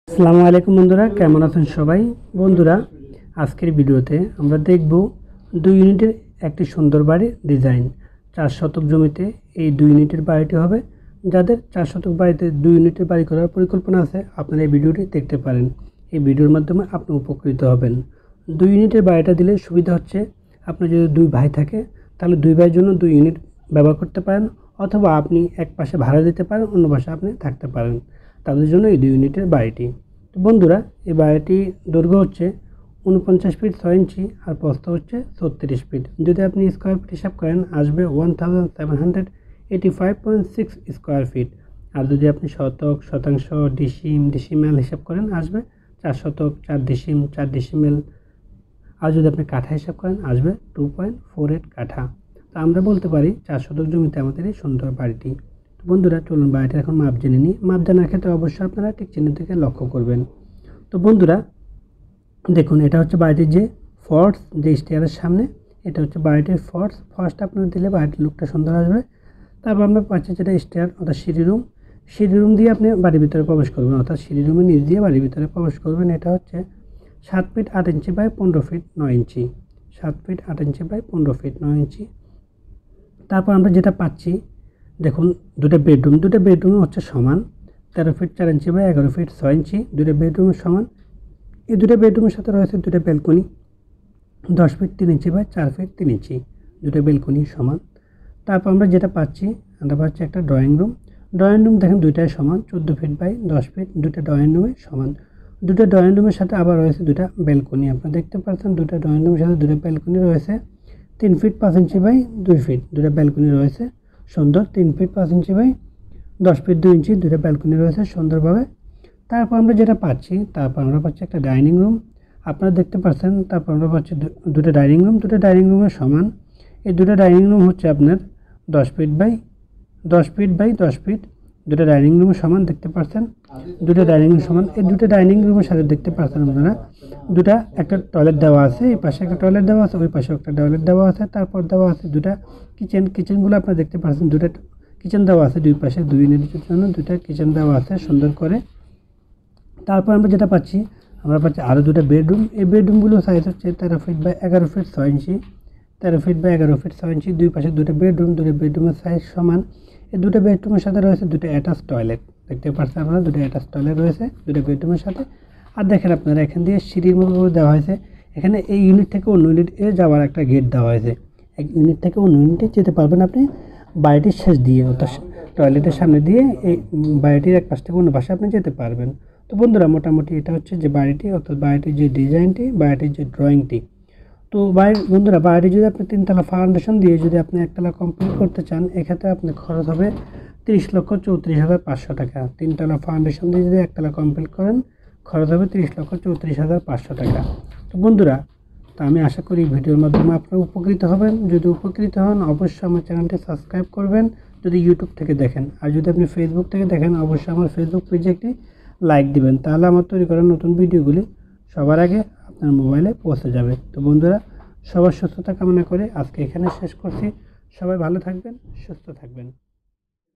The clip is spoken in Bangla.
আসসালামু আলাইকুম বন্ধুরা, কেমন আছেন সবাই? বন্ধুরা, আজকের ভিডিওতে আমরা দেখব 2 ইউনিটের একটি সুন্দর বাড়ির ডিজাইন। 4 শতক জমিতে এই 2 ইউনিটের বাড়িটি হবে। যাদের 4 শতক বাড়িতে 2 ইউনিটের বাড়ি করার পরিকল্পনা আছে, আপনারা এই ভিডিওটি দেখতে পারেন। এই ভিডিওর মাধ্যমে আপনি উপকৃত হবেন। 2 ইউনিটের বাড়িটা দিলে সুবিধা হচ্ছে, আপনার যদি 2 ভাই থাকে তাহলে 2 ভাইয়ের জন্য 2 ইউনিট ব্যবহার করতে পারেন, অথবা আপনি এক পাশে ভাড়া দিতে পারেন, অন্য পাশে আপনি থাকতে পারেন। তাদের জন্য এই 2 ইউনিটের বাড়িটি। তো বন্ধুরা, এই বাড়িটি দৈর্ঘ্য হচ্ছে 49 ফিট 6 ইঞ্চি আর প্রস্থ হচ্ছে 36 ফিট। যদি আপনি স্কোয়ার ফিট হিসাব করেন আসবে 1785.6 স্কোয়ার ফিট। আর যদি আপনি শতক, শতাংশ, ডিসিমেল হিসাব করেন আসবে 4 শতক 4 ডিসিম 4 ডিসিমেল। আর যদি আপনি কাঠা হিসাব করেন আসবে 2.48 কাঠা। তো আমরা বলতে পারি 4 শতক জমিতে আমাদের এই সুন্দর বাড়িটি। বন্ধুরা, চলুন বাড়িটার এখন মাপ জেনে নিই। মাপ জানার ক্ষেত্রে অবশ্যই আপনারা ঠিক চিহ্ন থেকে লক্ষ্য করবেন। তো বন্ধুরা দেখুন, এটা হচ্ছে বাড়িটির যে ফর্স, যে স্টেয়ারের সামনে, এটা হচ্ছে বাড়িটির ফর্সটা আপনারা দিলে বাড়িটির লুকটা সুন্দর আসবে। তারপর আমরা পাচ্ছি যেটা স্টেয়ার অর্থাৎ সিঁড়ি রুম দিয়ে আপনি বাড়ির ভিতরে প্রবেশ করবেন, অর্থাৎ সিঁড়ি রুমের নিচ দিয়ে বাড়ির ভিতরে প্রবেশ করবেন। এটা হচ্ছে 7 feet 8 inch by 15 feet 9 inch. 7 feet 8 inch by 15 feet 9 inch. তারপর আমরা যেটা পাচ্ছি, দেখুন দুটো বেডরুম হচ্ছে সমান 13 feet 4 inch by 11 feet 6 inch. দুটো বেডরুমের সমান। এই দুটো বেডরুমের সাথে রয়েছে দুটো balcony 10 feet 3 inch by 4 feet 3 inch. দুটো ব্যালকনি সমান। তারপর আমরা যেটা পাচ্ছি একটা ড্রয়িং রুম দেখেন দুইটাই সমান 14 ফিট বাই 10 ফিট। দুটো ড্রয়িং রুমে সমান। দুটো ড্রয়িং রুমের সাথে আবার রয়েছে দুটা ব্যালকনি। আপনারা দেখতে পাচ্ছেন দুটো ড্রয়িং রুমের সাথে দুটো ব্যালকনি রয়েছে 3 ফিট 5 ইঞ্চি বাই 2 ফিট। দুটো ব্যালকনি রয়েছে সুন্দর 3 ফিট 5 ইঞ্চি বাই 10 ফিট 2 ইঞ্চি। দুটো ব্যালকনি রয়েছে সুন্দরভাবে। তারপর আমরা যেটা পাচ্ছি, একটা ডাইনিং রুম। আপনারা দেখতে পাচ্ছেন। তারপর আমরা পাচ্ছি দুটো ডাইনিং রুমের সমান। এই দুটো ডাইনিং রুম হচ্ছে আপনার 10 ফিট বাই 10 ফিট। দুটো ডাইনিং রুমের সমান দেখতে পাচ্ছেন। দুটো ডাইনিং রুম সমান। এই দুটো ডাইনিং রুমের সাথে দেখতে পাচ্ছেন আপনারা একটা টয়লেট দেওয়া আছে। এই পাশে একটা টয়লেট দেওয়া আছে, ওই পাশে একটা টয়লেট দেওয়া আছে। তারপর দেওয়া আছে দুটা কিচেনগুলো আপনারা দেখতে পাচ্ছেন। দুটো কিচেন দেওয়া আছে দুই পাশে, 2 ইউনিটের জন্য দুটো কিচেন দেওয়া আছে সুন্দর করে। তারপর আমরা যেটা পাচ্ছি, আরও দুটো বেডরুম। এই বেডরুমগুলো সাইজ হচ্ছে 13 feet by 11 feet 6 inch. 13 feet by 11 feet 6 inch. দুই পাশে দুটো বেডরুমের সাইজ সমান। এই দুটো বেডরুমের সাথে রয়েছে দুটো অ্যাটাচ টয়লেট। দেখতে পাচ্ছেন আপনারা দুটো অ্যাটাচ টয়লেট রয়েছে দুটো বেডরুমের সাথে। আর দেখেন আপনারা এখান দিয়ে সিঁড়ির মতো দেওয়া হয়েছে। এখানে এই ইউনিট থেকে অন্য ইউনিটে যাওয়ার একটা গেট দেওয়া হয়েছে। এক ইউনিট থেকে অন্য ইউনিটে যেতে পারবেন আপনি বাড়িটির শেষ দিয়ে, অর্থাৎ টয়লেটের সামনে দিয়ে এই বাড়িটির এক পাশ থেকে অন্য পাশে আপনি যেতে পারবেন। তো বন্ধুরা, মোটামুটি এটা হচ্ছে যে বাড়িটি, অর্থাৎ বাড়িটির যে ডিজাইনটি, বাড়িটির যে ড্রয়িংটি। তো বন্ধুরা, বাড়িটি যদি আপনি 3 তলা ফাউন্ডেশন দিয়ে যদি আপনি 1 তলা কমপ্লিট করতে চান, এক্ষেত্রে আপনার খরচ হবে 30,34,500 টাকা। 3 তলা ফাউন্ডেশন দিয়ে যদি 1 তলা কমপ্লিট করেন, খরচ হবে 30,34,500 টাকা। তো বন্ধুরা, আমি আশা করি ভিডিওর মাধ্যমে আপনারা উপকৃত হবেন। যদি উপকৃত হন অবশ্যই আমার চ্যানেলটি সাবস্ক্রাইব করবেন যদি ইউটিউব থেকে দেখেন। আর যদি আপনি ফেসবুক থেকে দেখেন অবশ্যই আমার ফেসবুক পেজে একটি লাইক দিবেন, তাহলে আমার তৈরি করা নতুন ভিডিওগুলি সবার আগে আপনার মোবাইলে পৌঁছে যাবে। তো বন্ধুরা, সবার সুস্থতা কামনা করে আজকে এখানে শেষ করছি। সবাই ভালো থাকবেন, সুস্থ থাকবেন।